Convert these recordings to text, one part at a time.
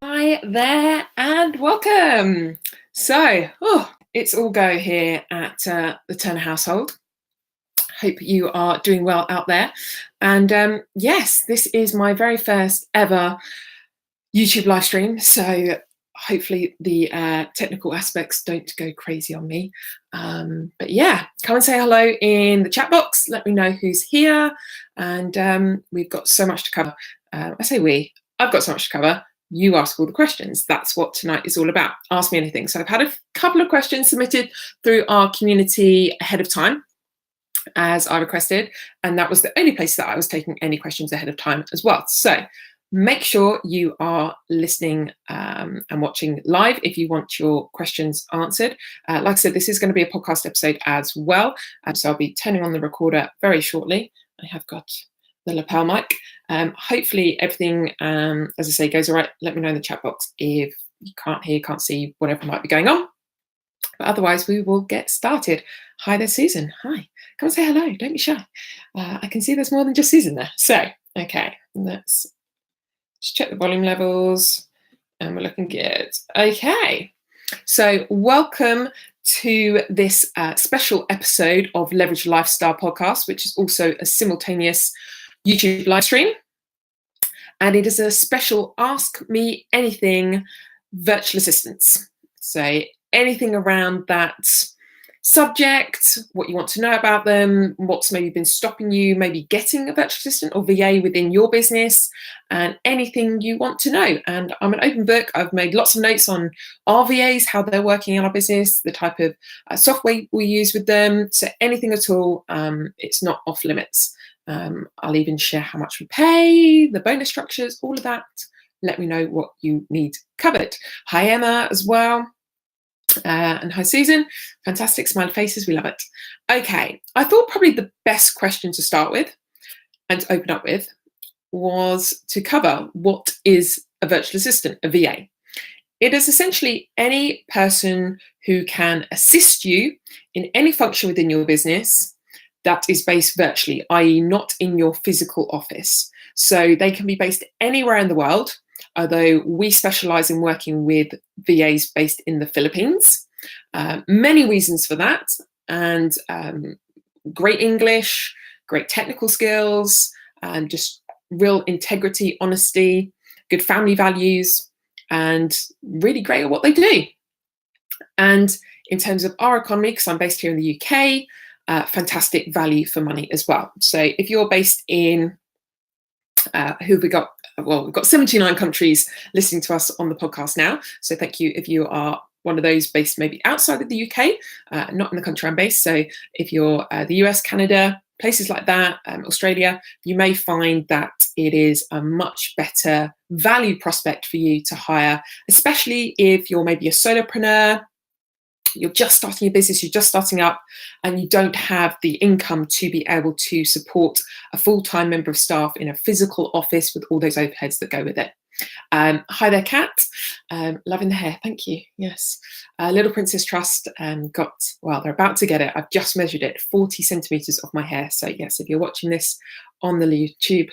Hi there and welcome. It's all go here at the Turner household. Hope you are doing well out there. And yes, this is my very first ever YouTube live stream. So hopefully the technical aspects don't go crazy on me. But yeah, come and say hello in the chat box. Let me know who's here. And we've got so much to cover. I've got so much to cover. You ask all the questions. That's what tonight is all about. Ask me anything. So I've had a couple of questions submitted through our community ahead of time, as I requested, and that was the only place that I was taking any questions ahead of time as well. So make sure you are listening and watching live if you want your questions answered. Like I said, this is going to be a podcast episode as well, so I'll be turning on the recorder very shortly. I have got the lapel mic. Hopefully everything, as I say, goes all right. Let me know in the chat box if you can't hear, can't see, whatever might be going on. But otherwise, we will get started. Hi there, Susan. Hi. Come and say hello. Don't be shy. I can see there's more than just Susan there. So, okay, let's just check the volume levels. And we're looking good. Okay, so welcome to this special episode of Leverage Lifestyle Podcast, which is also a simultaneous YouTube live stream. And it is a special Ask Me Anything virtual assistance. So anything around that subject, what you want to know about them, what's maybe been stopping you, maybe getting a virtual assistant or VA within your business, and anything you want to know. And I'm an open book. I've made lots of notes on our VAs, how they're working in our business, the type of software we use with them. So anything at all, it's not off limits. I'll even share how much we pay, the bonus structures, all of that. Let me know what you need covered. Hi, Emma, as well. And hi, Susan. Fantastic smiley faces. We love it. Okay, I thought probably the best question to start with and to open up with was to cover what is a virtual assistant, a VA. It is essentially any person who can assist you in any function within your business that is based virtually, i.e. not in your physical office. So they can be based anywhere in the world, although we specialize in working with VAs based in the Philippines. Many reasons for that, and great English, great technical skills, and just real integrity, honesty, good family values, and really great at what they do. And in terms of our economy, because I'm based here in the UK, fantastic value for money as well. So if you're based in, who have we got? Well, we've got 79 countries listening to us on the podcast now. So thank you if you are one of those based maybe outside of the UK, not in the country I'm based. So if you're the US, Canada, places like that, Australia, you may find that it is a much better value prospect for you to hire, especially if you're maybe a solopreneur, you're just starting your business, you're just starting up, and you don't have the income to be able to support a full-time member of staff in a physical office with all those overheads that go with it. Hi there, Kat. Loving the hair, thank you. Yes. Little Princess Trust they're about to get it. I've just measured it, 40 centimeters of my hair. So yes, if you're watching this on the YouTube,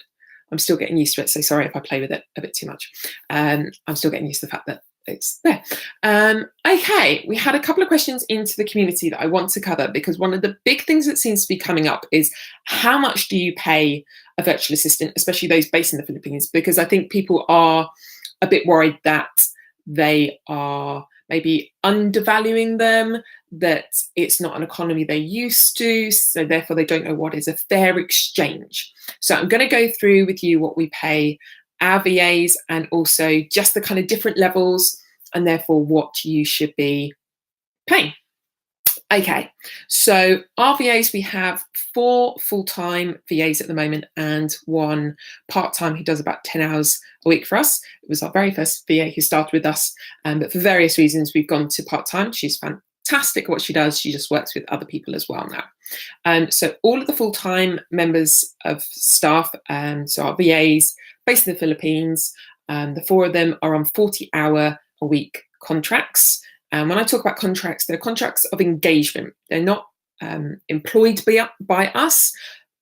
I'm still getting used to it. So sorry if I play with it a bit too much. I'm still getting used to the fact that it's there. Okay, we had a couple of questions into the community that I want to cover, because one of the big things that seems to be coming up is how much do you pay a virtual assistant, especially those based in the Philippines? Because I think people are a bit worried that they are maybe undervaluing them, that it's not an economy they're used to, so therefore they don't know what is a fair exchange. So I'm going to go through with you what we pay our VAs, and also just the kind of different levels, and therefore what you should be paying. Okay, so our VAs, we have 4 full-time VAs at the moment and 1 part-time who does about 10 hours a week for us. It was our very first VA who started with us, but for various reasons we've gone to part-time. She's fantastic at what she does. She just works with other people as well now. So all of the full-time members of staff, so our VAs based in the Philippines, the 4 of them are on 40-hour-a-week contracts. And when I talk about contracts, they're contracts of engagement. They're not employed by us,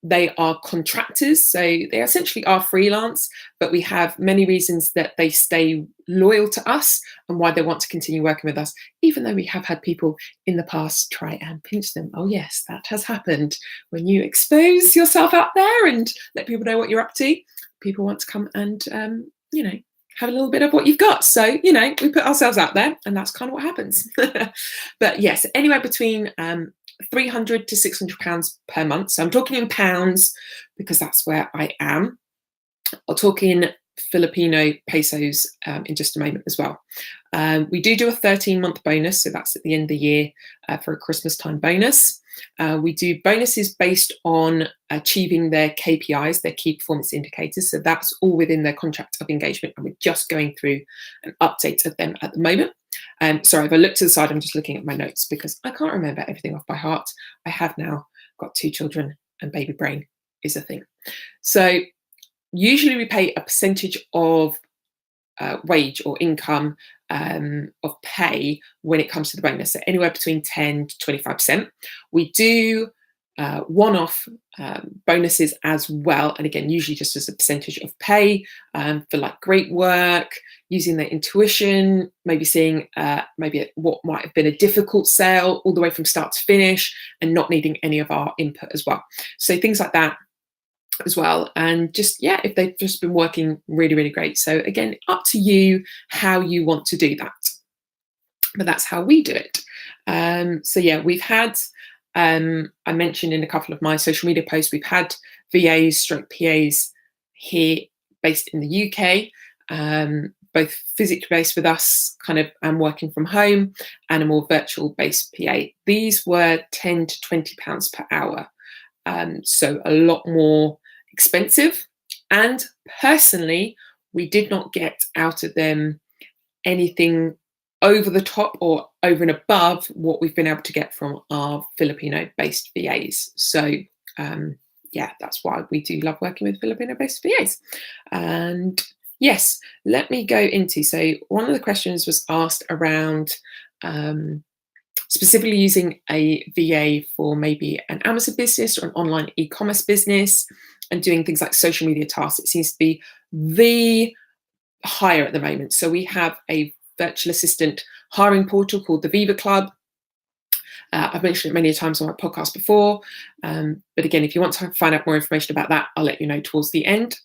they are contractors, so they essentially are freelance, but we have many reasons that they stay loyal to us and why they want to continue working with us, even though we have had people in the past try and pinch them. Oh yes, that has happened. When you expose yourself out there and let people know what you're up to, people want to come and have a little bit of what you've got. So we put ourselves out there, and that's kind of what happens. But yes, anywhere between £300 to £600 per month. So I'm talking in pounds because that's where I am. I'll talk in Filipino pesos in just a moment as well. We do a 13-month bonus, so that's at the end of the year for a Christmas time bonus. We do bonuses based on achieving their KPIs, their key performance indicators. So that's all within their contract of engagement, and we're just going through an update of them at the moment. Sorry, if I look to the side, I'm just looking at my notes because I can't remember everything off by heart. I have now got 2 children, and baby brain is a thing. So usually we pay a percentage of wage or income of pay when it comes to the bonus, so anywhere between 10 to 25%. We do one-off bonuses as well, and again, usually just as a percentage of pay for like great work, using their intuition, maybe seeing maybe what might have been a difficult sale all the way from start to finish, and not needing any of our input as well. So things like that as well, and just if they've just been working really, really great. So again, up to you how you want to do that, but that's how we do it. So we've had I mentioned in a couple of my social media posts, we've had VAs stroke PAs here based in the UK, both physically based with us and working from home, and a more virtual based PA. These were £10 to £20 per hour, so a lot more expensive, and personally we did not get out of them anything over the top or over and above what we've been able to get from our Filipino based VAs. So that's why we do love working with Filipino based VAs. And yes, let me go into, so one of the questions was asked around specifically using a VA for maybe an Amazon business or an online e-commerce business and doing things like social media tasks. It seems to be the hire at the moment. So we have a virtual assistant hiring portal called the VIVA Club. I've mentioned it many times on my podcast before, but again, if you want to find out more information about that, I'll let you know towards the end.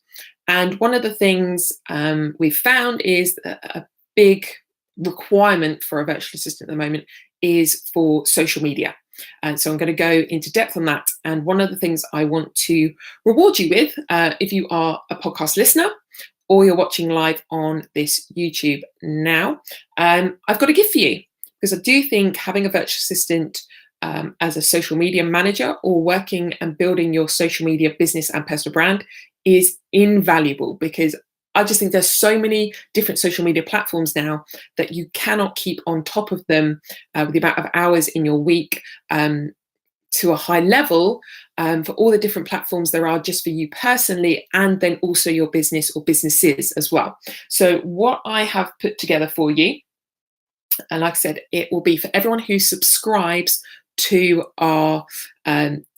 And one of the things we've found is a big requirement for a virtual assistant at the moment is for social media. And so I'm going to go into depth on that. And one of the things I want to reward you with, if you are a podcast listener or you're watching live on this YouTube now, I've got a gift for you, because I do think having a virtual assistant as a social media manager or working and building your social media business and personal brand is invaluable, because I just think there's so many different social media platforms now that you cannot keep on top of them with the amount of hours in your week to a high level for all the different platforms there are just for you personally, and then also your business or businesses as well. So what I have put together for you, and like I said, it will be for everyone who subscribes to our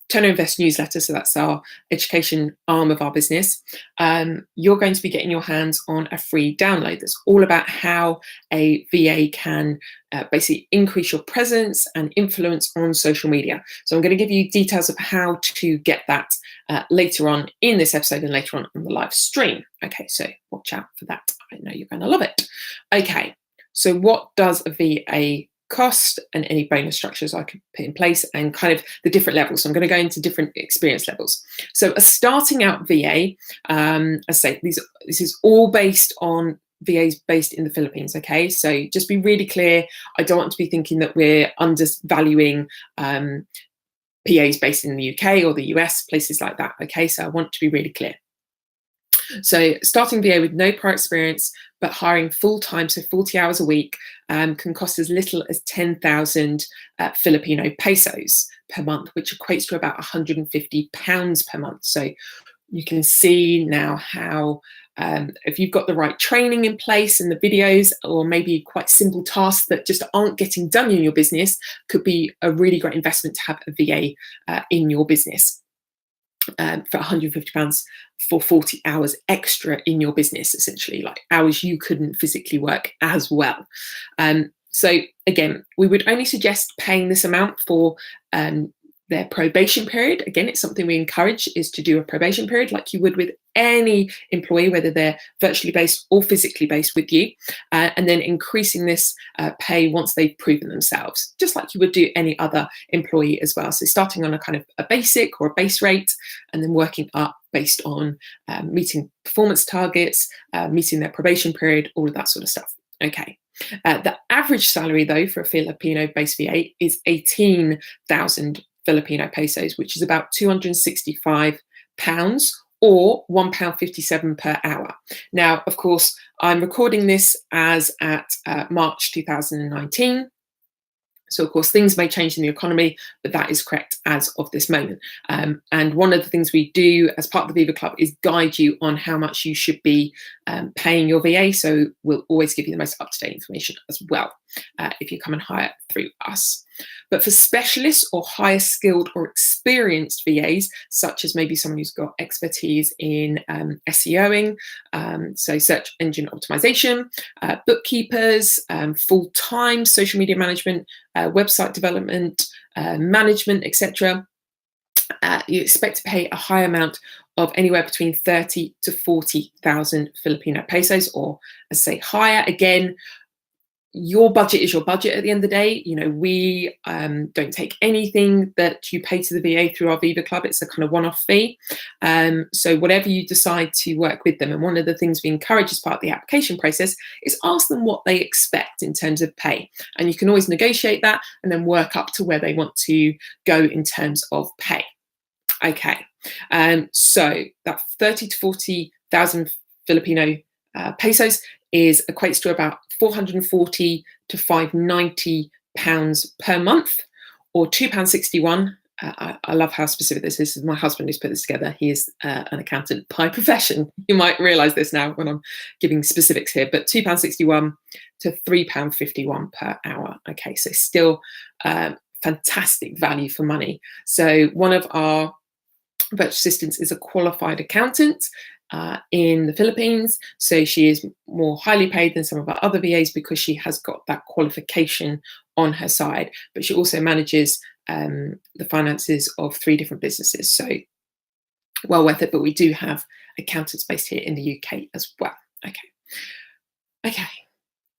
Turn to Invest newsletter, so that's our education arm of our business. You're going to be getting your hands on a free download that's all about how a VA can basically increase your presence and influence on social media. So I'm going to give you details of how to get that later on in this episode and later on the live stream. Okay, so watch out for that. I know you're going to love it. Okay, so what does a VA cost, and any bonus structures I could put in place, and kind of the different levels. So I'm going to go into different experience levels. So a starting out VA, I say this is all based on VAs based in the Philippines. Okay, so just be really clear. I don't want to be thinking that we're undervaluing PAs based in the UK or the US, places like that. Okay, so I want to be really clear. So starting VA with no prior experience, but hiring full-time, so 40 hours a week, can cost as little as 10,000 Filipino pesos per month, which equates to about £150 per month. So you can see now how if you've got the right training in place and the videos, or maybe quite simple tasks that just aren't getting done in your business, could be a really great investment to have a VA in your business. for £150 for 40 hours extra in your business, essentially, like hours you couldn't physically work as well. So again, we would only suggest paying this amount for their probation period. Again, it's something we encourage, is to do a probation period like you would with any employee, whether they're virtually based or physically based with you, and then increasing this pay once they've proven themselves, just like you would do any other employee as well. So starting on a kind of a basic or a base rate, and then working up based on meeting performance targets, meeting their probation period, all of that sort of stuff. Okay. The average salary, though, for a Filipino-based VA is 18,000 Filipino pesos, which is about £265 or £1.57 per hour. Now, of course, I'm recording this as at March 2019. So, of course, things may change in the economy, but that is correct as of this moment. And one of the things we do as part of the VIVA Club is guide you on how much you should be paying your VA. So we'll always give you the most up-to-date information as well if you come and hire through us. But for specialists or higher skilled or experienced VAs, such as maybe someone who's got expertise in SEOing, so search engine optimization, bookkeepers, full-time social media management, website development, management, etc., you expect to pay a high amount of anywhere between 30 to 40,000 Filipino pesos, or as I say, higher. Again, your budget is your budget at the end of the day. You know, we don't take anything that you pay to the VA through our VIVA Club. It's a kind of one-off fee. So whatever you decide to work with them, and one of the things we encourage as part of the application process is ask them what they expect in terms of pay. And you can always negotiate that and then work up to where they want to go in terms of pay. Okay, so that 30 to 40,000 Filipino pesos equates to about 440 to 590 pounds per month, or £2.61. I love how specific this is. This is my husband who's put this together. He is an accountant by profession. You might realise this now when I'm giving specifics here, but £2.61 to £3.51 per hour. Okay, so still fantastic value for money. So one of our virtual assistants is a qualified accountant in the Philippines. So she is more highly paid than some of our other VAs because she has got that qualification on her side, but she also manages the finances of 3 different businesses. So well worth it, but we do have accountants based here in the UK as well. Okay.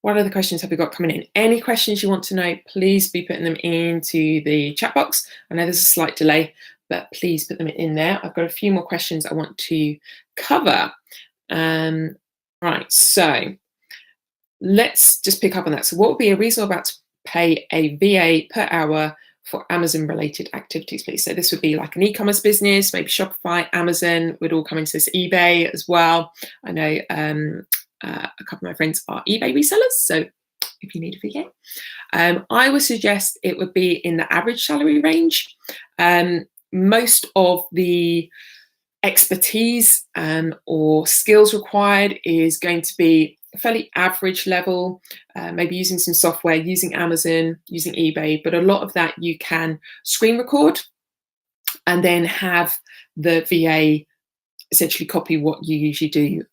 What other questions have we got coming in? Any questions you want to know, please be putting them into the chat box. I know there's a slight delay, but please put them in there. I've got a few more questions I want to cover. Right, so let's just pick up on that. So what would be a reasonable amount to pay a VA per hour for Amazon-related activities, please? So this would be like an e-commerce business, maybe Shopify, Amazon would all come into this, eBay as well. I know a couple of my friends are eBay resellers, so if you need a VA, I would suggest it would be in the average salary range. Most of the expertise or skills required is going to be a fairly average level, maybe using some software, using Amazon, using eBay, but a lot of that you can screen record and then have the VA essentially copy what you usually do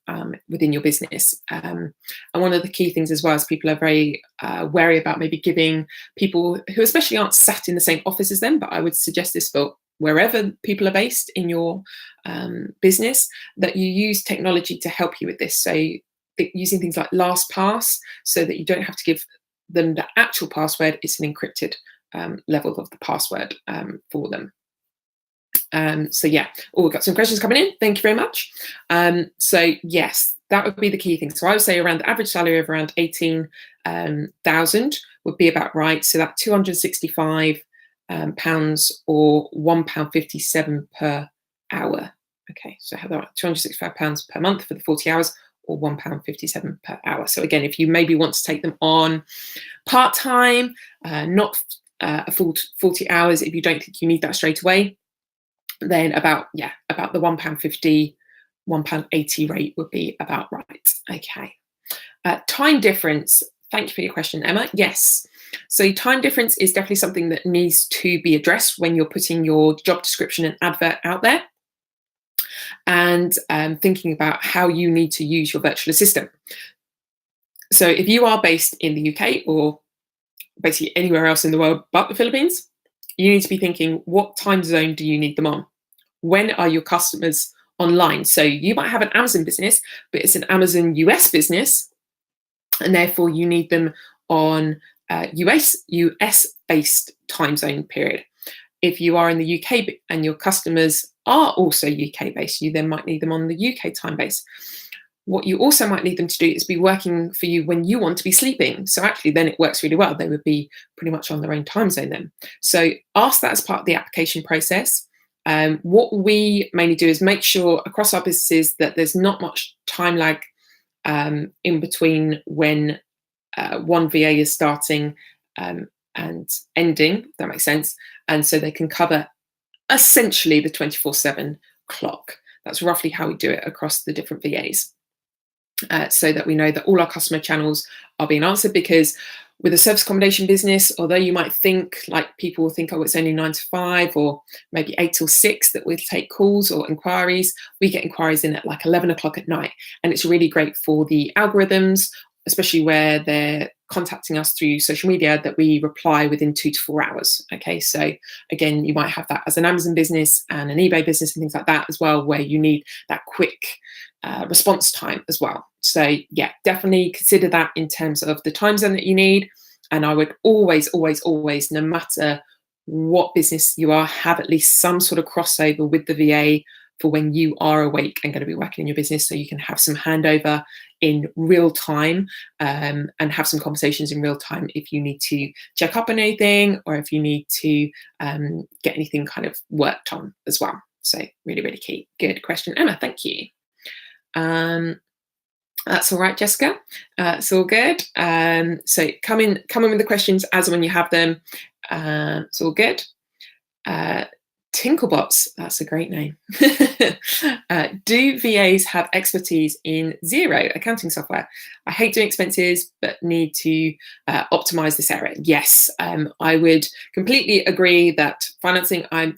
within your business. And one of the key things as well is people are very wary about maybe giving people who especially aren't sat in the same office as them, but I would suggest this for wherever people are based in your business, that you use technology to help you with this. So using things like LastPass, so that you don't have to give them the actual password, it's an encrypted level of the password for them. So yeah, we've got some questions coming in. Thank you very much. So yes, that would be the key thing. So I would say around the average salary of around 18,000 would be about right. So that 265 pounds or £1.57 per hour. Okay, so have that £265 per month for the 40 hours or £1.57 per hour. So again, if you maybe want to take them on part-time, not a full 40 hours, if you don't think you need that straight away, then about the £1.50, £1.80 rate would be about right. Okay. Time difference. Thank you for your question, Emma. Yes. So time difference is definitely something that needs to be addressed when you're putting your job description and advert out there. and thinking about how you need to use your virtual assistant. So if you are based in the UK or basically anywhere else in the world but the Philippines, you need to be thinking, what time zone do you need them on? When are your customers online? So you might have an Amazon business, but it's an Amazon US business, and therefore you need them on US based time zone period. If you are in the UK and your customers are also UK based, you then might need them on the UK time base. What you also might need them to do is be working for you when you want to be sleeping. So actually then it works really well. They would be pretty much on their own time zone then. So ask that as part of the application process. What we mainly do is make sure across our businesses that there's not much time lag in between when one VA is starting and ending, if that makes sense. And so they can cover essentially the 24/7 clock. That's roughly how we do it across the different VAs. So that we know that all our customer channels are being answered, because with a service accommodation business, although you might think, like people will think, oh, it's only 9 to 5 or maybe 8 till 6 that we take calls or inquiries, we get inquiries in at like 11 o'clock at night. And it's really great for the algorithms, especially where they're contacting us through social media, that we reply within 2 to 4 hours. Okay, so again, you might have that as an Amazon business and an eBay business and things like that as well, where you need that quick response time as well. So yeah, definitely consider that in terms of the time zone that you need. And I would always, no matter what business you are, have at least some sort of crossover with the VA for when you are awake and going to be working in your business, so you can have some handover in real time and have some conversations in real time if you need to check up on anything or if you need to get anything kind of worked on as well. So really, really key. Good question, Emma. Thank you. That's all right, Jessica. It's all good. So come in with the questions as and when you have them. It's all good. Tinklebots, that's a great name. Do VAs have expertise in Xero accounting software? I hate doing expenses, but need to optimize this area. Yes, I would completely agree that financing, I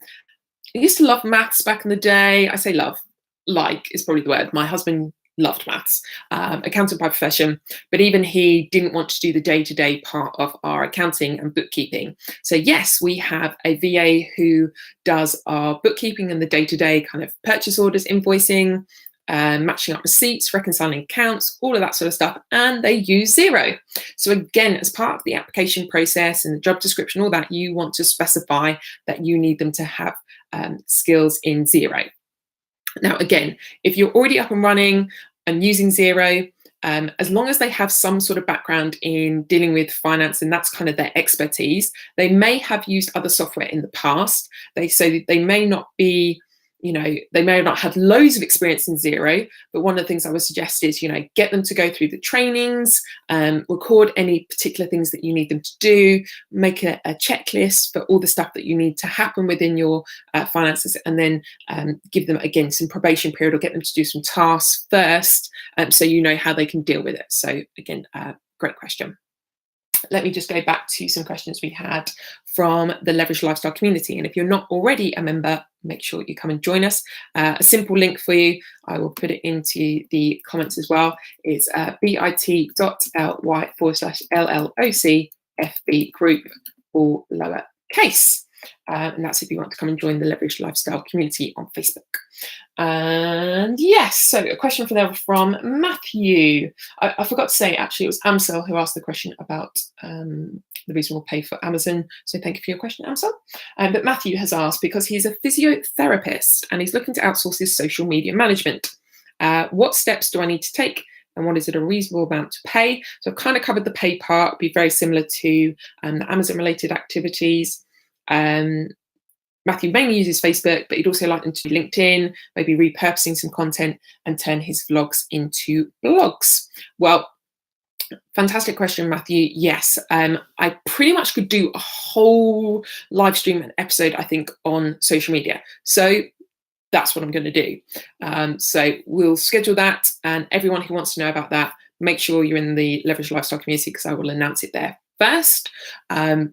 used to love maths back in the day. I say love, like is probably the word. My husband loved maths, accountant by profession, but even he didn't want to do the day-to-day part of our accounting and bookkeeping. So yes, we have a VA who does our bookkeeping and the day-to-day kind of purchase orders, invoicing, matching up receipts, reconciling accounts, all of that sort of stuff, and they use Xero. So again, as part of the application process and the job description, all that, you want to specify that you need them to have skills in Xero. Now, again, if you're already up and running and using Xero, as long as they have some sort of background in dealing with finance and that's kind of their expertise, they may have used other software in the past. They may not be, they may not have loads of experience in Xero, but one of the things I would suggest is, get them to go through the trainings, record any particular things that you need them to do, make a checklist for all the stuff that you need to happen within your finances, and then give them, again, some probation period or get them to do some tasks first, so you know how they can deal with it. So again, great question. Let me just go back to some questions we had from the Leveraged Lifestyle community. And if you're not already a member, make sure you come and join us. A simple link for you, I will put it into the comments as well. It's bit.ly/LLOC FB group, all lower case. And that's if you want to come and join the Leveraged Lifestyle community on Facebook. And yes, so a question from Matthew. I forgot to say, actually, it was Amsel who asked the question about the reasonable pay for Amazon. So thank you for your question, Amsel. But Matthew has asked, because he's a physiotherapist and he's looking to outsource his social media management, what steps do I need to take? And what is it a reasonable amount to pay? So I've kind of covered the pay part, be very similar to the Amazon-related activities. Matthew mainly uses Facebook, but he'd also like them to do LinkedIn, maybe repurposing some content and turn his vlogs into blogs. Well, fantastic question, Matthew. Yes, I pretty much could do a whole live stream and episode, I think, on social media. So that's what I'm going to do. So we'll schedule that, and everyone who wants to know about that, make sure you're in the Leveraged Lifestyle community, because I will announce it there first,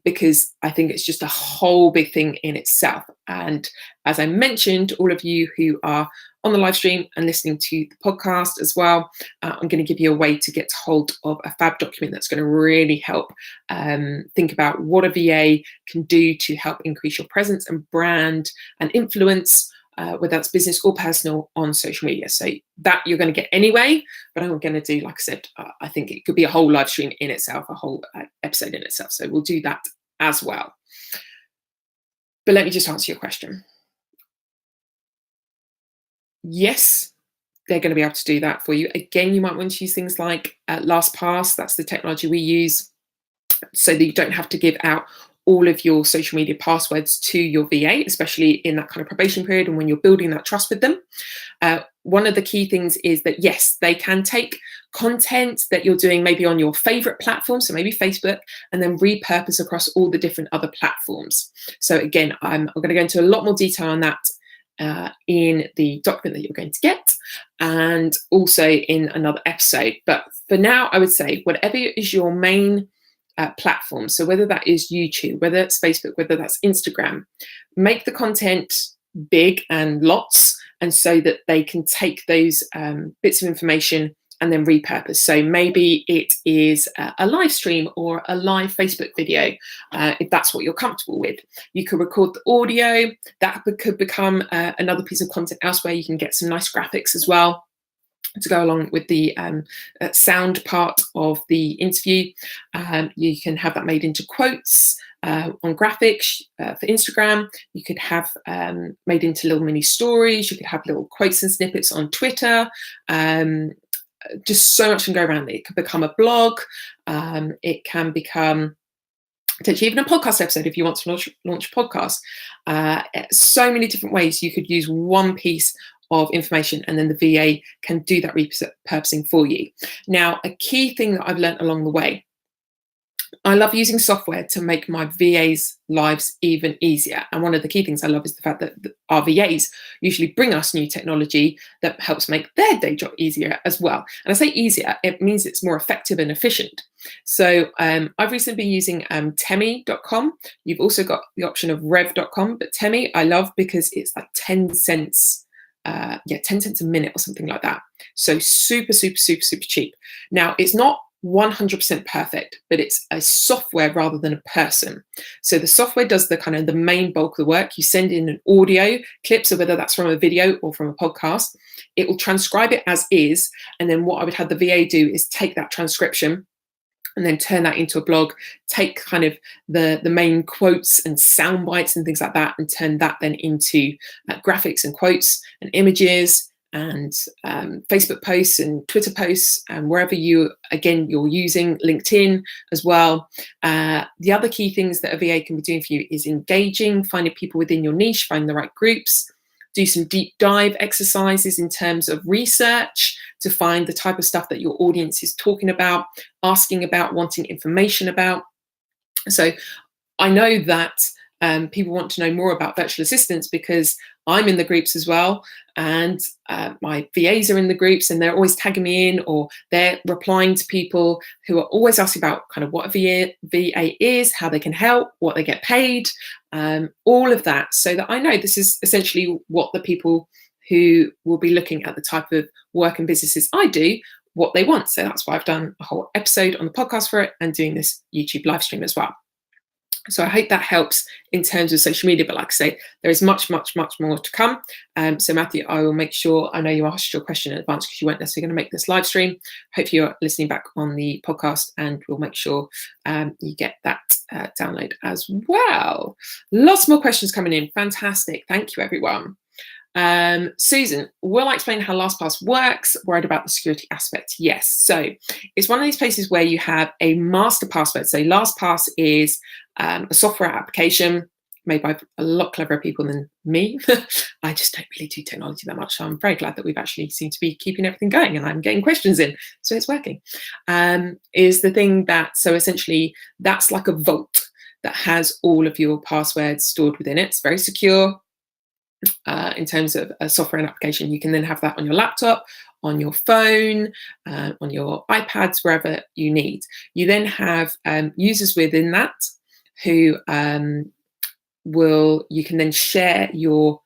because I think it's just a whole big thing in itself. And as I mentioned, all of you who are on the live stream and listening to the podcast as well, I'm going to give you a way to get hold of a fab document that's going to really help think about what a VA can do to help increase your presence and brand and influence, whether that's business or personal, on social media. So that you're going to get anyway, but I'm going to do, like I said, I think it could be a whole live stream in itself, a whole episode in itself. So we'll do that as well. But let me just answer your question. Yes, they're going to be able to do that for you. Again, you might want to use things like LastPass. That's the technology we use, so that you don't have to give out all of your social media passwords to your VA, especially in that kind of probation period and when you're building that trust with them. One of the key things is that, yes, they can take content that you're doing maybe on your favorite platform, so maybe Facebook, and then repurpose across all the different other platforms. So again, I'm going to go into a lot more detail on that in the document that you're going to get, and also in another episode. But for now, I would say whatever is your main platform, so whether that is YouTube, whether it's Facebook, whether that's Instagram, make the content big and lots, and so that they can take those bits of information and then repurpose. So maybe it is a live stream or a live Facebook video, if that's what you're comfortable with. You could record the audio. That could become another piece of content elsewhere. You can get some nice graphics as well to go along with the sound part of the interview. You can have that made into quotes on graphics for Instagram. You could have made into little mini stories. You could have little quotes and snippets on Twitter. Just so much can go around it. It could become a blog. It can become potentially even a podcast episode if you want to launch a podcast. So many different ways you could use one piece of information, and then the VA can do that repurposing for you. Now, a key thing that I've learned along the way, I love using software to make my VAs' lives even easier. And one of the key things I love is the fact that our VAs usually bring us new technology that helps make their day job easier as well. And I say easier, it means it's more effective and efficient. So I've recently been using temi.com. You've also got the option of rev.com, but Temi I love because it's like 10 cents. 10 cents a minute or something like that. So super cheap. Now, it's not 100% perfect, but it's a software rather than a person. So the software does the kind of the main bulk of the work. You send in an audio clip, so whether that's from a video or from a podcast, it will transcribe it as is. And then what I would have the VA do is take that transcription and then turn that into a blog, take kind of the main quotes and sound bites and things like that, and turn that then into graphics and quotes and images and Facebook posts and Twitter posts and wherever you're using LinkedIn as well. The other key things that a VA can be doing for you is engaging, finding people within your niche, finding the right groups, do some deep dive exercises in terms of research to find the type of stuff that your audience is talking about, asking about, wanting information about. So I know that people want to know more about virtual assistants because I'm in the groups as well, and my VAs are in the groups, and they're always tagging me in, or they're replying to people who are always asking about kind of what a VA is, how they can help, what they get paid, all of that, so that I know this is essentially what the people who will be looking at the type of work and businesses I do, what they want. So that's why I've done a whole episode on the podcast for it and doing this YouTube live stream as well. So I hope that helps in terms of social media. But like I say, there is much more to come. So Matthew, I will make sure, I know you asked your question in advance because you weren't necessarily going to make this live stream. Hope you're listening back on the podcast, and we'll make sure you get that download as well. Lots more questions coming in. Fantastic. Thank you, everyone. Susan, will I explain how LastPass works? Worried about the security aspect? Yes. So it's one of these places where you have a master password. So LastPass is a software application made by a lot cleverer people than me. I just don't really do technology that much. So I'm very glad that we've actually seemed to be keeping everything going, and I'm getting questions in. So it's working. Is the thing that, so essentially that's like a vault that has all of your passwords stored within it. It's very secure. In terms of a software and application, you can then have that on your laptop, on your phone, on your iPads, wherever you need. You then have users within that who you can then share your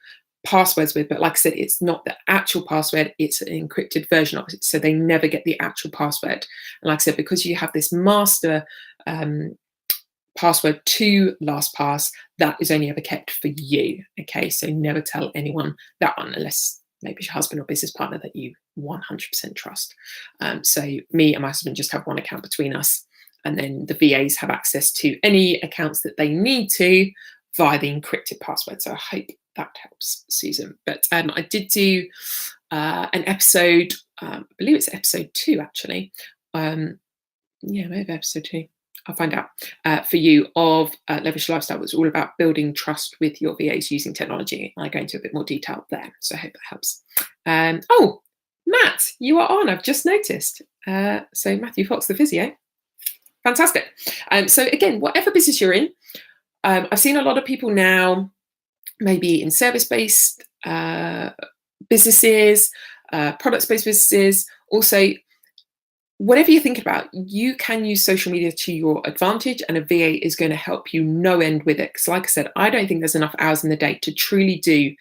passwords with, but like I said, it's not the actual password, it's an encrypted version of it, so they never get the actual password. And like I said, because you have this master password to LastPass, that is only ever kept for you. Okay, so never tell anyone that one, unless maybe it's your husband or business partner that you 100% trust. So me and my husband just have one account between us, and then the VAs have access to any accounts that they need to via the encrypted password. So I hope that helps, Susan. But I did do an episode, I believe it's episode 2 actually. Maybe episode 2. I'll find out for you, of Leverage Lifestyle. Was all about building trust with your VAs using technology. I go into a bit more detail there, so I hope that helps. Oh, Matt, you are on. I've just noticed. So Matthew Fox, the physio. Fantastic. So again, whatever business you're in, I've seen a lot of people now, maybe in service-based businesses, products-based businesses, also whatever you're thinking about, you can use social media to your advantage, and a VA is going to help you no end with it. Because like I said, I don't think there's enough hours in the day to truly do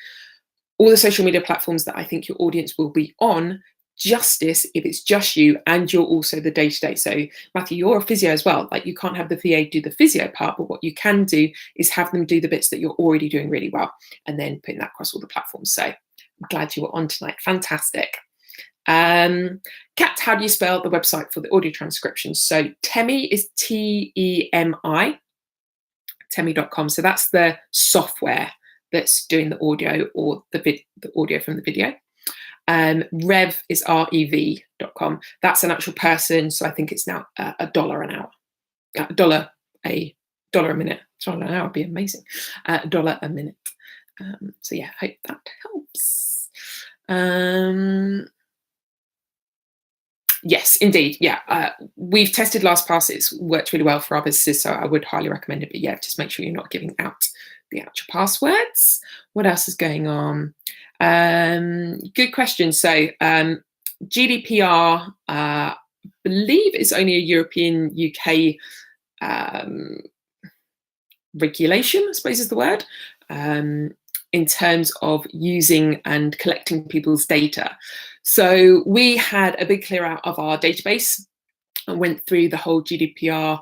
all the social media platforms that I think your audience will be on justice if it's just you and you're also the day-to-day. So Matthew, you're a physio as well. Like, you can't have the VA do the physio part, but what you can do is have them do the bits that you're already doing really well, and then putting that across all the platforms. So I'm glad you were on tonight. Fantastic. Kat, how do you spell the website for the audio transcription? So Temi is Temi, Temi.com. So that's the software that's doing the audio, or the audio from the video. Rev is rev.com. That's an actual person. So I think it's now $1 an hour, $1 a minute. $1 an hour would be amazing. $1 a minute. So yeah, hope that helps. Yes, indeed. Yeah, we've tested LastPass. It's worked really well for our businesses, so I would highly recommend it. But yeah, just make sure you're not giving out the actual passwords. What else is going on? Good question. So GDPR, believe it's only a European UK regulation, I suppose is the word, in terms of using and collecting people's data. So we had a big clear out of our database and went through the whole GDPR,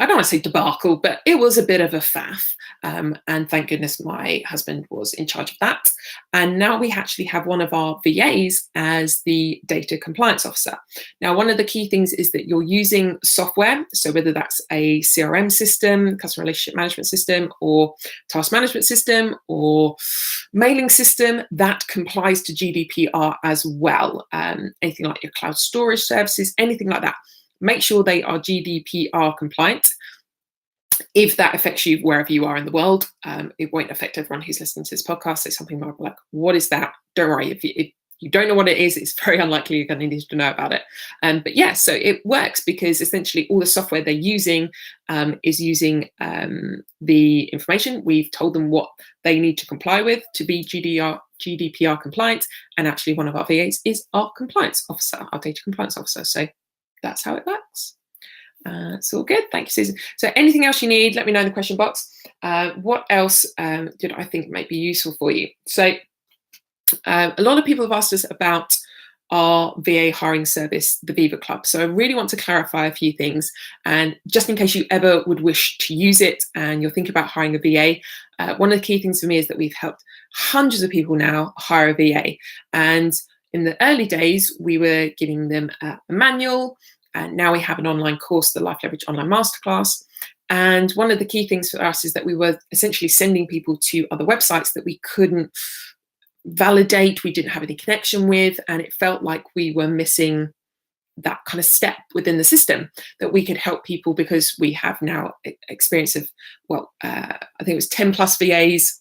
I don't want to say debacle, but it was a bit of a faff. And thank goodness my husband was in charge of that. And now we actually have one of our VAs as the data compliance officer. Now, one of the key things is that you're using software. So whether that's a CRM system, customer relationship management system, or task management system, or mailing system, that complies to GDPR as well. Anything like your cloud storage services, anything like that. Make sure they are GDPR compliant. If that affects you wherever you are in the world, it won't affect everyone who's listening to this podcast. So something might be like, what is that? Don't worry, if you don't know what it is, it's very unlikely you're going to need to know about it. But yeah, so it works because essentially all the software they're using is using the information. We've told them what they need to comply with to be GDPR compliant. And actually one of our VAs is our compliance officer, our data compliance officer. So that's how it works. It's all good. Thank you, Susan. So anything else you need, let me know in the question box. What else did I think might be useful for you? So a lot of people have asked us about our VA hiring service, the VIVA Club. So I really want to clarify a few things. And just in case you ever would wish to use it and you're thinking about hiring a VA, one of the key things for me is that we've helped hundreds of people now hire a VA. And in the early days, we were giving them a manual, and now we have an online course, the Life Leverage Online Masterclass. And one of the key things for us is that we were essentially sending people to other websites that we couldn't validate, we didn't have any connection with, and it felt like we were missing that kind of step within the system that we could help people, because we have now experience of, I think it was 10 plus VAs,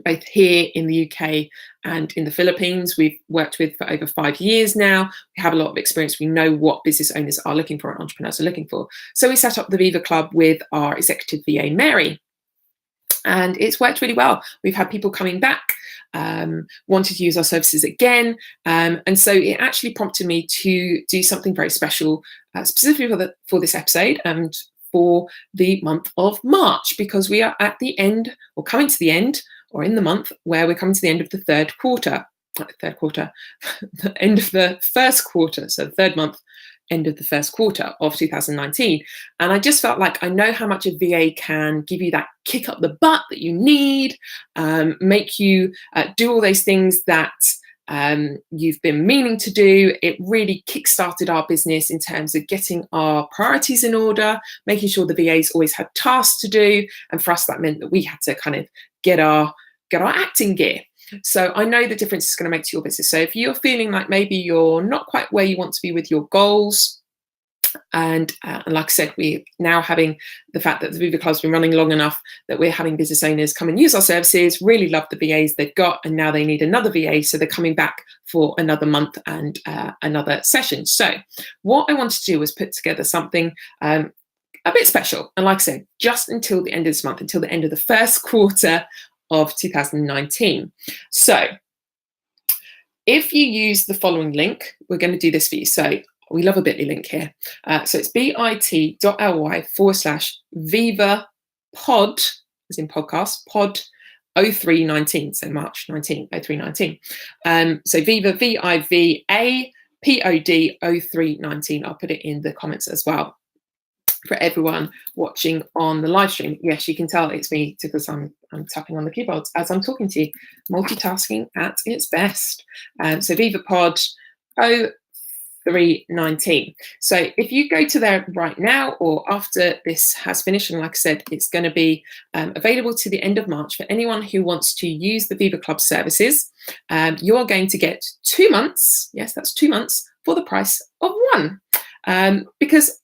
both here in the UK and in the Philippines. We've worked with for over 5 years now. We have a lot of experience. We know what business owners are looking for and entrepreneurs are looking for. So we set up the VIVA Club with our executive VA, Mary. And it's worked really well. We've had people coming back, wanted to use our services again. And so it actually prompted me to do something very special, specifically for this episode and for the month of March, because we are at the end, or coming to the end, or in the month where we're coming to the end of the third quarter, the end of the first quarter, so the third month, end of the first quarter of 2019. And I just felt like I know how much a VA can give you that kick up the butt that you need, make you do all those things that you've been meaning to do. It really kickstarted our business in terms of getting our priorities in order, making sure the VAs always had tasks to do. And for us, that meant that we had to kind of get our acting gear. So I know the difference it's going to make to your business. So if you're feeling like maybe you're not quite where you want to be with your goals, and like I said, we're now having the fact that the VIVA Club's been running long enough that we're having business owners come and use our services, really love the VAs they've got, and now they need another VA. So they're coming back for another month and another session. So what I wanted to do was put together something a bit special. And like I said, just until the end of this month, until the end of the first quarter of 2019. So if you use the following link, we're going to do this for you. So we love a bit.ly link here. So it's bit.ly/Viva Pod, as in podcast, pod 0319, so March 19, 0319. So Viva, VIVA POD 0319. I'll put it in the comments as well for everyone watching on the live stream. Yes, you can tell it's me because I'm tapping on the keyboards as I'm talking to you. Multitasking at its best. So Viva Pod 0319. So if you go to there right now or after this has finished, and like I said, it's going to be available to the end of March for anyone who wants to use the VIVA Club services. You're going to get 2 months. Yes, that's 2 months for the price of one. Because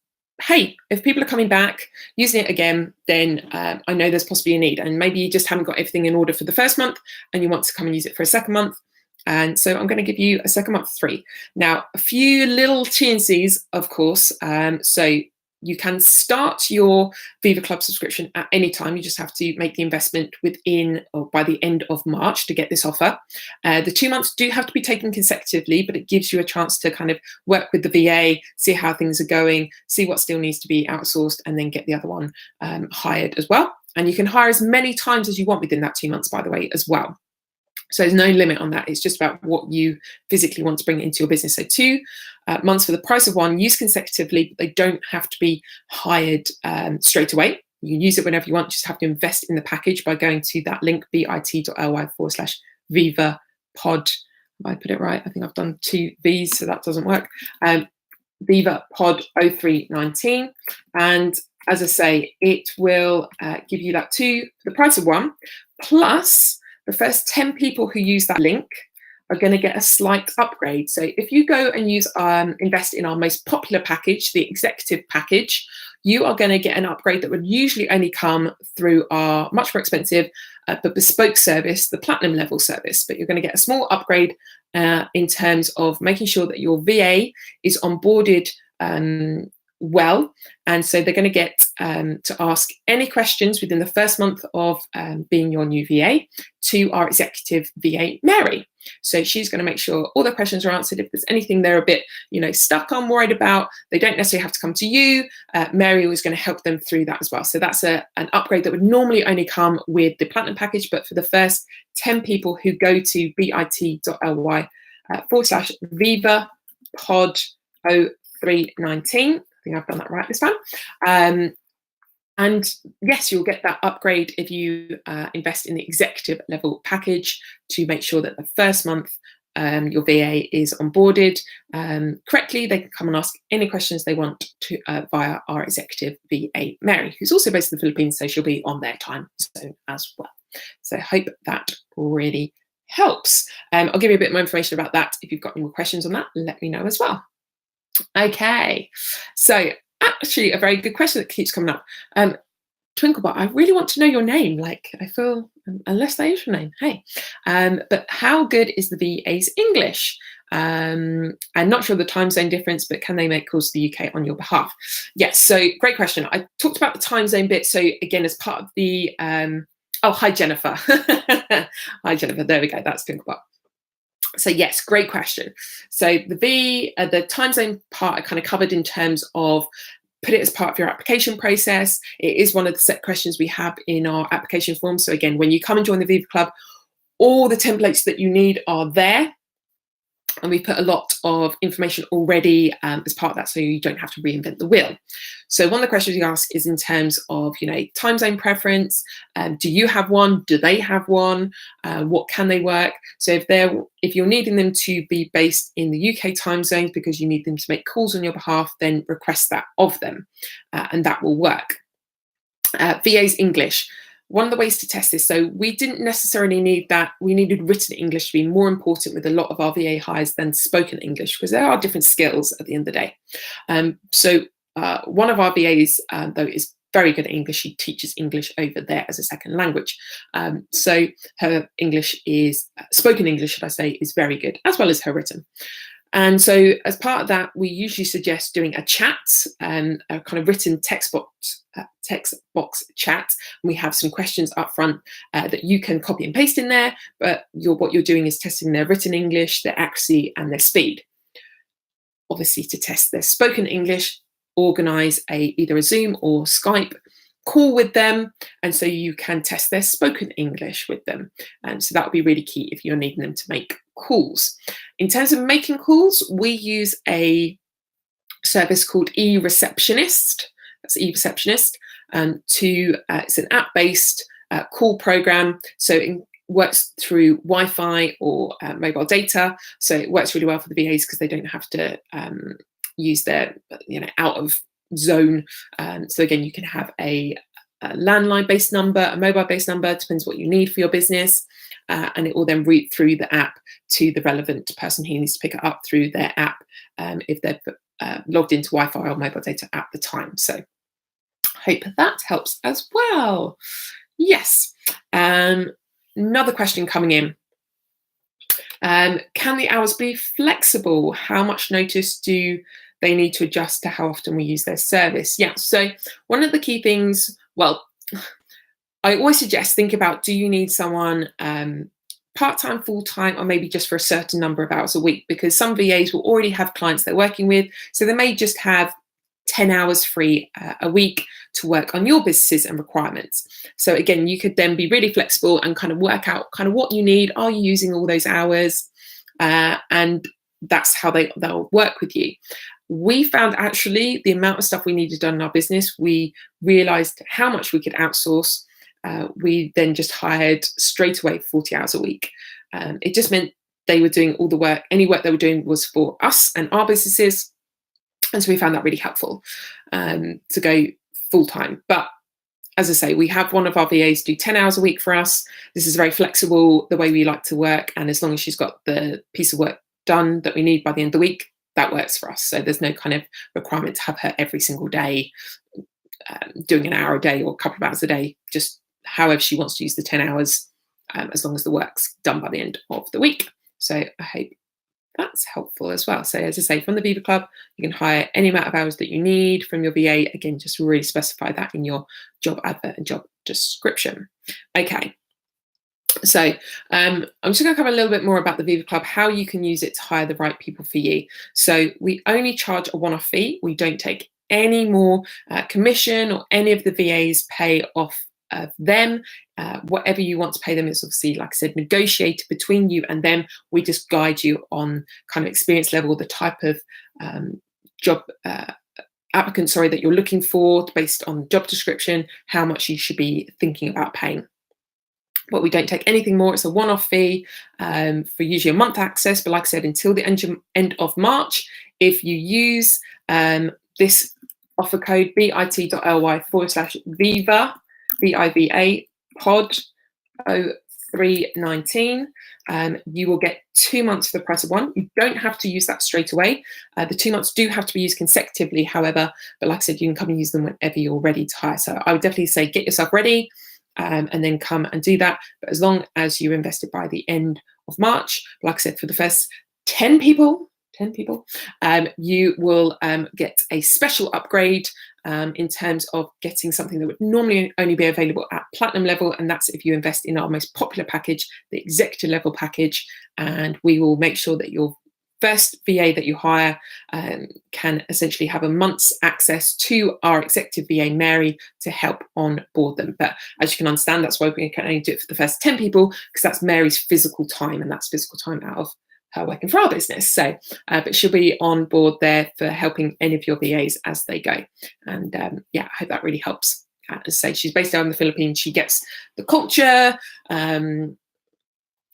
hey, if people are coming back, using it again, then I know there's possibly a need. And maybe you just haven't got everything in order for the first month and you want to come and use it for a second month. And so I'm going to give you a second month free. Now, a few little T&Cs, of course. So you can start your VIVA Club subscription at any time. You just have to make the investment within or by the end of March to get this offer. The 2 months do have to be taken consecutively, but it gives you a chance to kind of work with the VA, see how things are going, see what still needs to be outsourced, and then get the other one hired as well. And you can hire as many times as you want within that 2 months, by the way, as well. So there's no limit on that. It's just about what you physically want to bring into your business. So 2 months for the price of one, used consecutively, but they don't have to be hired straight away. You can use it whenever you want. Just have to invest in the package by going to that link, bit.ly/Viva Pod. Have I put it right? I think I've done 2 V's, so that doesn't work. Viva Pod 0319. And as I say, it will give you that 2 for the price of one, plus the first 10 people who use that link are going to get a slight upgrade. So if you go and invest in our most popular package, the executive package, you are going to get an upgrade that would usually only come through our much more expensive but bespoke service, the platinum level service. But you're going to get a small upgrade in terms of making sure that your VA is onboarded well, and so they're going to get to ask any questions within the first month of being your new VA to our executive VA, Mary. So she's going to make sure all the questions are answered. If there's anything they're a bit, stuck on, worried about, they don't necessarily have to come to you. Mary is going to help them through that as well. So that's an upgrade that would normally only come with the platinum package, but for the first 10 people who go to bit.ly/Viva Pod 0319. I think I've done that right this time. And yes, you'll get that upgrade if you invest in the executive level package to make sure that the first month your VA is onboarded correctly. They can come and ask any questions they want to via our executive VA, Mary, who's also based in the Philippines, so she'll be on their time zone as well. So I hope that really helps. I'll give you a bit more information about that. If you've got any more questions on that, let me know as well. Okay, so actually a very good question that keeps coming up. Twinklebot, I really want to know your name. Like, I feel, unless that is your name, hey. But how good is the VA's English? I'm not sure the time zone difference, but can they make calls to the UK on your behalf? Yes, so great question. I talked about the time zone bit. So again, as part of the, oh, hi, Jennifer. Hi, Jennifer, there we go, that's Twinklebot. So yes, great question. So the time zone part I kind of covered in terms of put it as part of your application process. It is one of the set questions we have in our application form. So again, when you come and join the VIVA Club, all the templates that you need are there. And we put a lot of information already as part of that, so you don't have to reinvent the wheel. So one of the questions you ask is in terms of, time zone preference. Do you have one? Do they have one? What can they work? So if you're needing them to be based in the UK time zones because you need them to make calls on your behalf, then request that of them, and that will work. VA's English. One of the ways to test this, so we didn't necessarily need that. We needed written English to be more important with a lot of our VA hires than spoken English, because there are different skills at the end of the day. So one of our VAs, though, is very good at English. She teaches English over there as a second language. So her English is, spoken English, should I say, is very good, as well as her written. And so as part of that, we usually suggest doing a chat, a kind of written text box chat. And we have some questions up front that you can copy and paste in there, but what you're doing is testing their written English, their accuracy, and their speed. Obviously, to test their spoken English, organise either a Zoom or Skype call with them, and so you can test their spoken English with them. And so that would be really key if you're needing them to make calls. In terms of making calls, we use a service called eReceptionist. That's eReceptionist. It's an app-based call program. So it works through Wi-Fi or mobile data. So it works really well for the VAs because they don't have to use their out of zone. So again, you can have a landline based number, a mobile based number, depends what you need for your business, and it will then route through the app to the relevant person who needs to pick it up through their app if they're logged into Wi-Fi or mobile data at the time. So I hope that helps as well. Yes. Another question coming in. Can the hours be flexible? How much notice do they need to adjust to how often we use their service? Yeah, so one of the key things, well, I always suggest think about, do you need someone part-time, full-time, or maybe just for a certain number of hours a week? Because some VAs will already have clients they're working with, so they may just have 10 hours free a week to work on your businesses and requirements. So again, you could then be really flexible and kind of work out kind of what you need. Are you using all those hours? And that's how they'll work with you. We found actually the amount of stuff we needed done in our business, we realized how much we could outsource. We then just hired straight away 40 hours a week. It just meant they were doing all the work. Any work they were doing was for us and our businesses. And so we found that really helpful to go full time. But as I say, we have one of our VAs do 10 hours a week for us. This is very flexible, the way we like to work. And as long as she's got the piece of work done that we need by the end of the week, that works for us. So there's no kind of requirement to have her every single day doing an hour a day or a couple of hours a day, just however she wants to use the 10 hours, as long as the work's done by the end of the week. So I hope that's helpful as well. So as I say, from the VIVA Club, you can hire any amount of hours that you need from your VA. Again, just really specify that in your job advert and job description. Okay. So I'm just going to cover a little bit more about the VIVA Club, how you can use it to hire the right people for you. So we only charge a one-off fee. We don't take any more commission or any of the VAs pay off of them. Whatever you want to pay them is obviously, like I said, negotiated between you and them. We just guide you on kind of experience level, the type of job applicant, that you're looking for based on job description, how much you should be thinking about paying. But we don't take anything more. It's a one-off fee for usually a month access. But like I said, until the end of March, if you use this offer code bit.ly/Viva, VIVA pod 0319, you will get 2 months for the price of one. You don't have to use that straight away. The 2 months do have to be used consecutively, however, but like I said, you can come and use them whenever you're ready to hire. So I would definitely say get yourself ready and then come and do that. But as long as you invest it by the end of March, like I said, for the first 10 people, you will get a special upgrade in terms of getting something that would normally only be available at platinum level, and that's if you invest in our most popular package, the executive level package, and we will make sure that your first VA that you hire can essentially have a month's access to our executive VA, Mary, to help onboard them. But as you can understand, that's why we can only do it for the first 10 people, because that's Mary's physical time, and that's physical time out of her working for our business. So, but she'll be on board there for helping any of your VAs as they go. And yeah, I hope that really helps. As I say, she's based out in the Philippines. She gets the culture,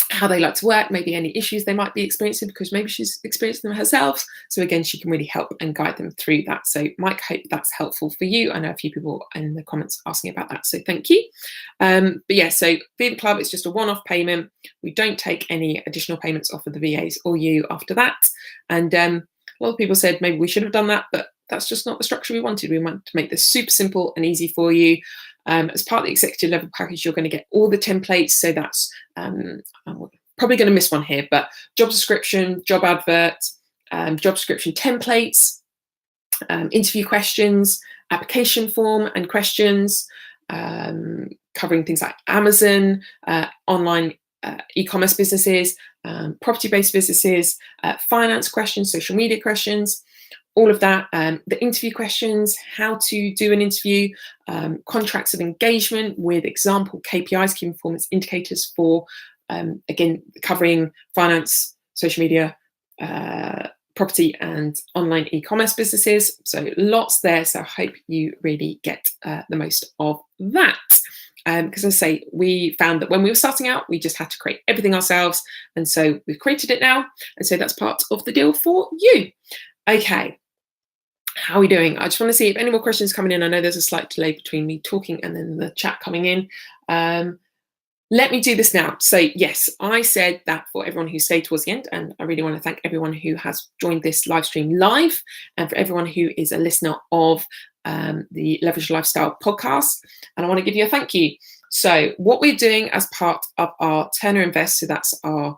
how they like to work, maybe any issues they might be experiencing, because maybe she's experienced them herself. So again, she can really help and guide them through that. So Mike, hope that's helpful for you. I know a few people in the comments asking about that, so thank you. But yeah, so VIVA Club is just a one-off payment. We don't take any additional payments off of the VAs or you after that. And a lot of people said maybe we should have done that, but that's just not the structure we wanted. We want to make this super simple and easy for you. As part of the executive level package, you're going to get all the templates. So that's, I'm probably going to miss one here, but job description, job advert, job description templates, interview questions, application form and questions, covering things like Amazon, online e-commerce businesses, property-based businesses, finance questions, social media questions, all of that, the interview questions, how to do an interview, contracts of engagement with example KPIs, key performance indicators for, again, covering finance, social media, property and online e-commerce businesses. So lots there. So I hope you really get the most of that. Because as I say, we found that when we were starting out, we just had to create everything ourselves. And so we've created it now. And so that's part of the deal for you. Okay. How are we doing? I just want to see if any more questions coming in. I know there's a slight delay between me talking and then the chat coming in. Let me do this now. So yes, I said that for everyone who stayed towards the end, and I really want to thank everyone who has joined this live stream live, and for everyone who is a listener of the Leverage Lifestyle podcast. And I want to give you a thank you. So what we're doing as part of our Turner Invest, so that's our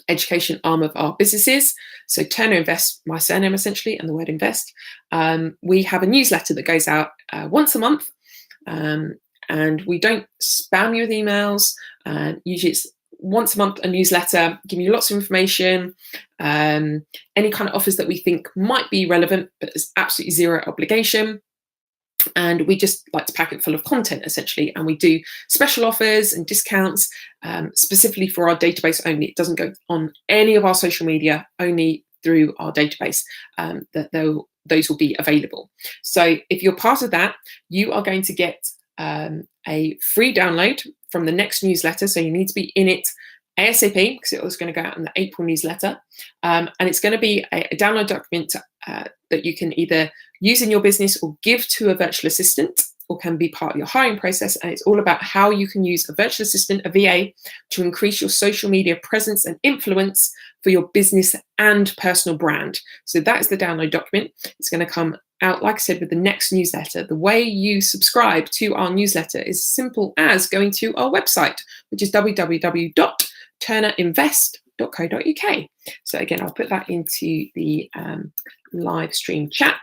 education arm of our businesses. So Turner Invest, my surname essentially, and the word invest. We have a newsletter that goes out once a month, and we don't spam you with emails. Usually it's once a month a newsletter, giving you lots of information, any kind of offers that we think might be relevant, but there's absolutely zero obligation. And we just like to pack it full of content essentially, and we do special offers and discounts specifically for our database only. It doesn't go on any of our social media, only through our database that those will be available. So if you're part of that, you are going to get a free download from the next newsletter. So you need to be in it ASAP, because it was going to go out in the April newsletter, and it's going to be a download document that you can either use in your business or give to a virtual assistant, or can be part of your hiring process. And it's all about how you can use a virtual assistant, a VA, to increase your social media presence and influence for your business and personal brand. So that is the download document. It's going to come out, like I said, with the next newsletter. The way you subscribe to our newsletter is simple as going to our website, which is www.turnerinvest.co.uk. So again, I'll put that into the live stream chat.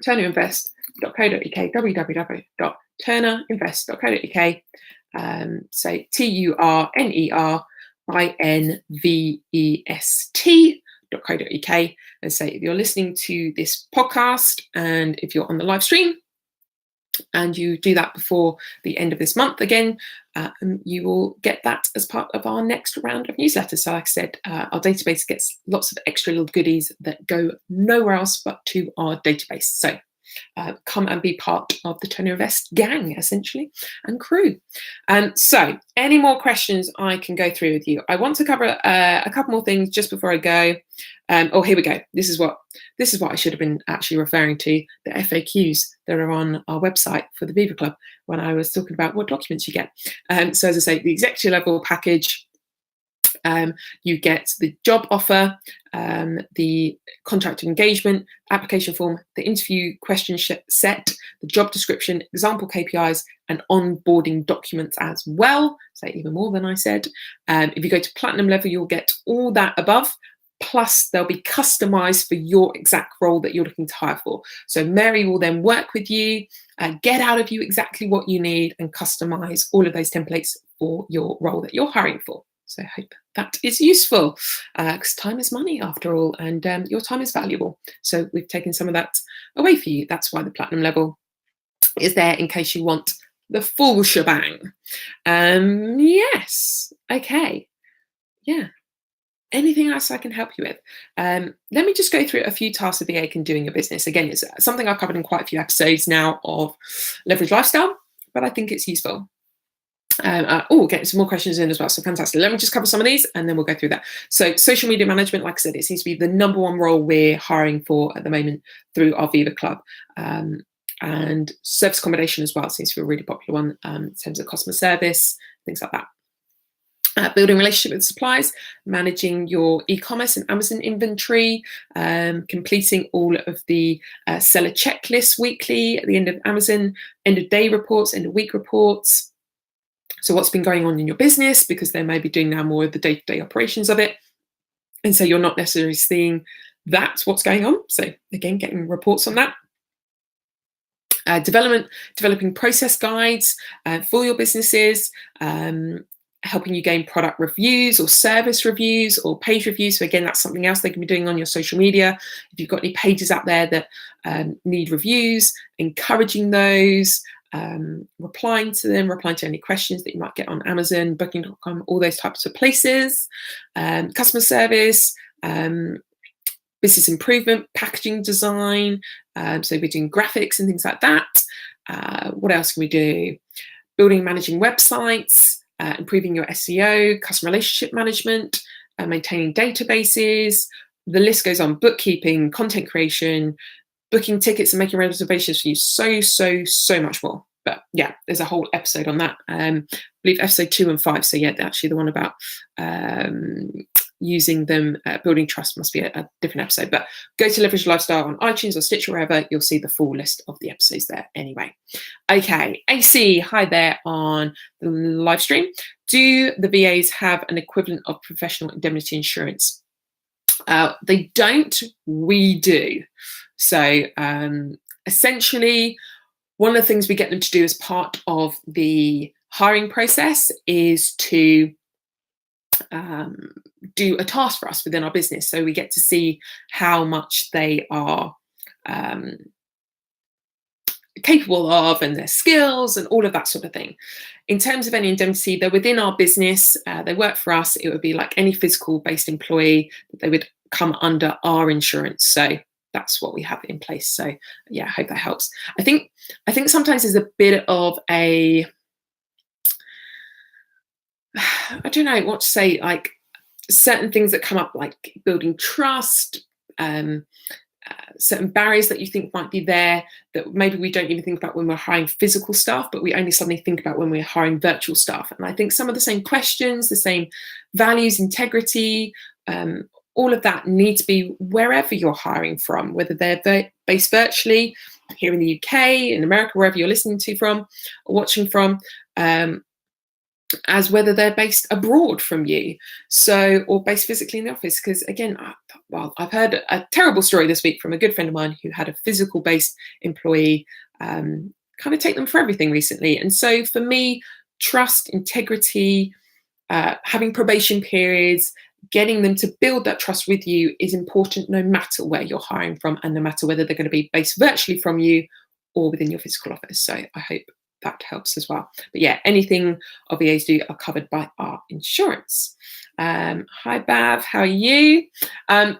Turnerinvest.co.uk, www.turnerinvest.co.uk. So TURNERINVEST.co.uk. And say if you're listening to this podcast and if you're on the live stream and you do that before the end of this month again, you will get that as part of our next round of newsletters. So like I said, our database gets lots of extra little goodies that go nowhere else but to our database. So come and be part of the Turner Invest gang, essentially, and crew. So any more questions I can go through with you? I want to cover a couple more things just before I go. Oh, here we go. This is what I should have been actually referring to, the FAQs that are on our website for the VIVA Club when I was talking about what documents you get. So as I say, the executive level package, you get the job offer, the contract of engagement, application form, the interview question set, the job description, example KPIs, and onboarding documents as well. So even more than I said. If you go to platinum level, you'll get all that above. Plus, they'll be customized for your exact role that you're looking to hire for. So Mary will then work with you, get out of you exactly what you need, and customize all of those templates for your role that you're hiring for. So I hope that is useful, because time is money after all, and your time is valuable. So we've taken some of that away for you. That's why the platinum level is there, in case you want the full shebang. Yes. Okay. Yeah. Anything else I can help you with? Let me just go through a few tasks a VA can do in your business. Again, it's something I've covered in quite a few episodes now of Leverage Lifestyle, but I think it's useful. Getting some more questions in as well. So fantastic. Let me just cover some of these and then we'll go through that. So social media management, like I said, it seems to be the number one role we're hiring for at the moment through our VIVA Club. And service accommodation as well seems to be a really popular one in terms of customer service, things like that. Building relationship with suppliers, managing your e-commerce and Amazon inventory, completing all of the seller checklists weekly at the end of Amazon, end of day reports, end of week reports. So what's been going on in your business, because they may be doing now more of the day-to-day operations of it. And so you're not necessarily seeing that's what's going on. So again, getting reports on that. Developing process guides for your businesses, helping you gain product reviews or service reviews or page reviews. So again, that's something else they can be doing on your social media. If you've got any pages out there that need reviews, encouraging those, replying to them, replying to any questions that you might get on Amazon, booking.com, all those types of places, customer service, business improvement, packaging design. So we're doing graphics and things like that. What else can we do? Building, managing websites, improving your SEO, customer relationship management, maintaining databases. The list goes on. Bookkeeping, content creation, booking tickets and making reservations for you. So much more. But yeah, there's a whole episode on that. I believe episode 2 and 5. So yeah, actually the one about using them, building trust must be a different episode. But go to Leverage Lifestyle on iTunes or Stitcher, wherever, you'll see the full list of the episodes there anyway. Okay, AC, hi there on the live stream. Do the VAs have an equivalent of professional indemnity insurance? They don't, we do. So essentially, one of the things we get them to do as part of the hiring process is to do a task for us within our business. So we get to see how much they are capable of and their skills and all of that sort of thing. In terms of any indemnity, they're within our business, they work for us. It would be like any physical based employee, they would come under our insurance. So that's what we have in place. So yeah, I hope that helps. I think sometimes there's a bit of a, I don't know what to say, like certain things that come up, like building trust, certain barriers that you think might be there that maybe we don't even think about when we're hiring physical staff, but we only suddenly think about when we're hiring virtual staff. And I think some of the same questions, the same values, integrity, all of that need to be wherever you're hiring from, whether they're based virtually here in the UK, in America, wherever you're listening to from or watching from, as whether they're based abroad from you, so, or based physically in the office. Because again, I've heard a terrible story this week from a good friend of mine who had a physical based employee kind of take them for everything recently. And so for me, trust, integrity, having probation periods, getting them to build that trust with you is important no matter where you're hiring from and no matter whether they're going to be based virtually from you or within your physical office. So I hope that helps as well. But yeah, anything our VAs do are covered by our insurance. Hi Bav, how are you?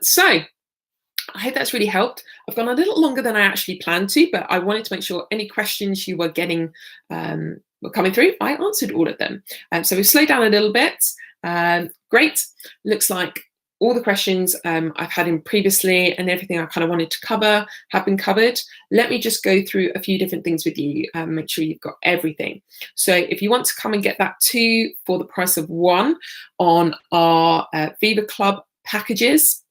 So I hope that's really helped. I've gone a little longer than I actually planned to, but I wanted to make sure any questions you were getting were coming through. I answered all of them. So we've slowed down a little bit. Great. Looks like all the questions I've had in previously and everything I kind of wanted to cover have been covered. Let me just go through a few different things with you, make sure you've got everything. So if you want to come and get that 2 for the price of 1 on our VIVA Club packages.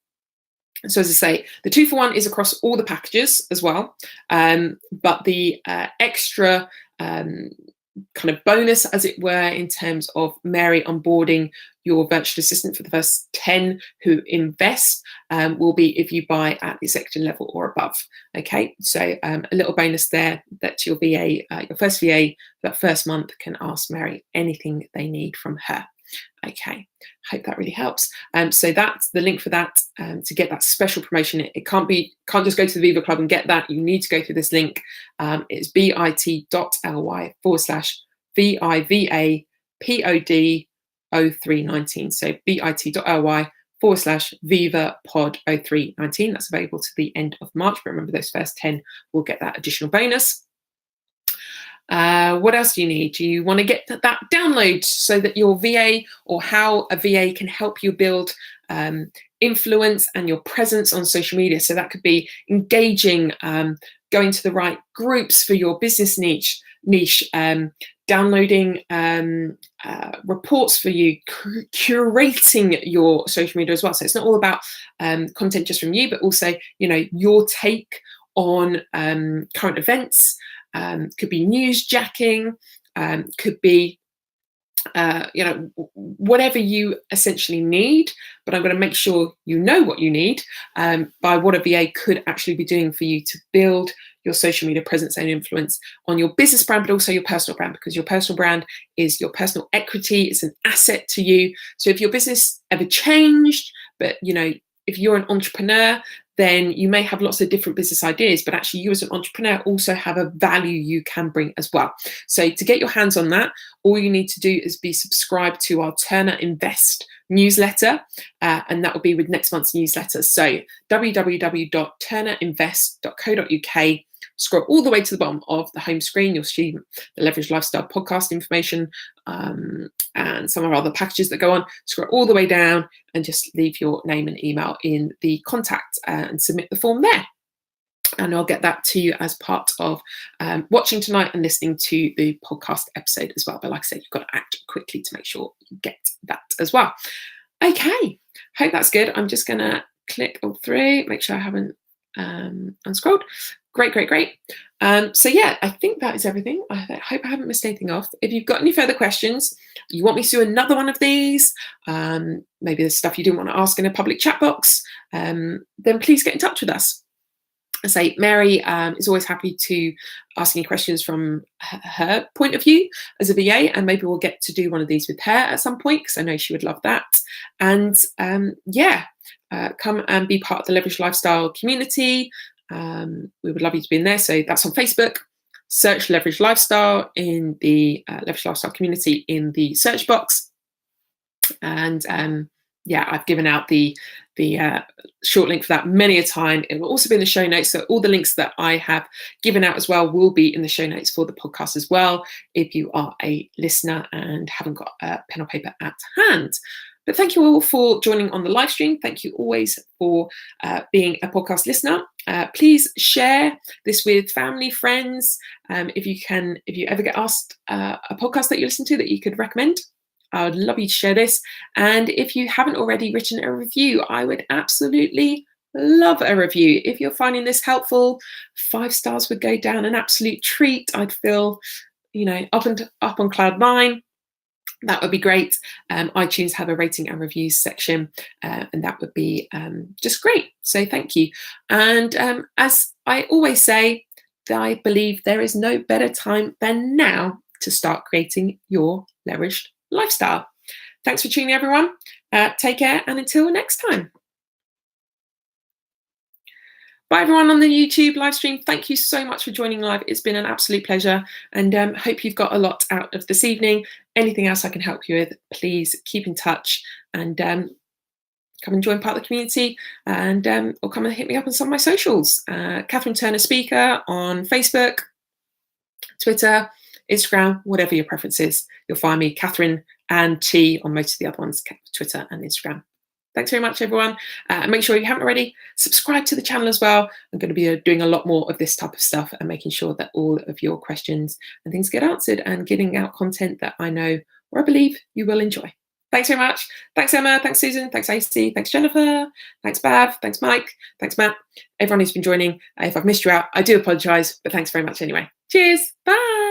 So as I say, the 2 for 1 is across all the packages as well, but the extra kind of bonus, as it were, in terms of Mary onboarding your virtual assistant for the first 10 who invest will be if you buy at the executive level or above. Okay, so a little bonus there that your VA, your first VA, that first month can ask Mary anything they need from her. Okay, hope that really helps. So that's the link for that to get that special promotion. It can't just go to the Viva Club and get that. You need to go through this link. It's bit.ly/VIVAPOD0319. So bit.ly/Viva Pod 0319. That's available to the end of March. But remember, those first 10 will get that additional bonus. What else do you need? You want to get that download so that your VA, or how a VA can help you build influence and your presence on social media. So that could be engaging, going to the right groups for your business niche, downloading reports for you, curating your social media as well. So it's not all about content just from you, but also, your take on current events. Could be newsjacking, could be whatever you essentially need, but I'm going to make sure you know what you need by what a VA could actually be doing for you to build your social media presence and influence on your business brand, but also your personal brand, because your personal brand is your personal equity. It's an asset to you. So if your business ever changed, but if you're an entrepreneur, then you may have lots of different business ideas, but actually you as an entrepreneur also have a value you can bring as well. So to get your hands on that, all you need to do is be subscribed to our Turner Invest newsletter, and that will be with next month's newsletter. So www.turnerinvest.co.uk. Scroll all the way to the bottom of the home screen. You'll see the Leveraged Lifestyle podcast information and some of our other packages that go on. Scroll all the way down and just leave your name and email in the contact and submit the form there. And I'll get that to you as part of watching tonight and listening to the podcast episode as well. But like I said, you've got to act quickly to make sure you get that as well. Okay, hope that's good. I'm just going to click all through, make sure I haven't unscrolled. Great. So yeah, I think that is everything. I hope I haven't missed anything off. If you've got any further questions, you want me to do another one of these, maybe there's stuff you didn't want to ask in a public chat box, then please get in touch with us. I say Mary is always happy to ask any questions from her point of view as a VA, and maybe we'll get to do one of these with her at some point, because I know she would love that. And come and be part of the Leveraged Lifestyle community. We would love you to be in there. So that's on Facebook. Search Leveraged Lifestyle in the Leveraged Lifestyle community in the search box. And I've given out the short link for that many a time. It will also be in the show notes. So all the links that I have given out as well will be in the show notes for the podcast as well, if you are a listener and haven't got a pen or paper at hand. But thank you all for joining on the live stream. Thank you always for being a podcast listener. Please share this with family, friends. If you ever get asked a podcast that you listen to that you could recommend, I would love you to share this. And if you haven't already written a review, I would absolutely love a review. If you're finding this helpful, 5 stars would go down an absolute treat. I'd feel, up on cloud 9. That would be great. iTunes have a rating and reviews section, and that would be just great. So thank you. And as I always say, I believe there is no better time than now to start creating your leveraged lifestyle. Thanks for tuning in, everyone. Take care, and until next time. Bye, everyone on the YouTube live stream. Thank you so much for joining live. It's been an absolute pleasure, and hope you've got a lot out of this evening. Anything else I can help you with, please keep in touch and come and join part of the community, and or come and hit me up on some of my socials. Catherine Turner Speaker on Facebook, Twitter, Instagram, whatever your preference is. You'll find me, Catherine and T, on most of the other ones, Twitter and Instagram. Thanks very much, everyone. Make sure you haven't already, subscribe to the channel as well. I'm going to be doing a lot more of this type of stuff and making sure that all of your questions and things get answered, and getting out content that I know, or I believe, you will enjoy. Thanks very much. Thanks, Emma. Thanks, Susan. Thanks, AC. Thanks, Jennifer. Thanks, Bav. Thanks, Mike. Thanks, Matt. Everyone who's been joining. If I've missed you out, I do apologise, but thanks very much anyway. Cheers. Bye.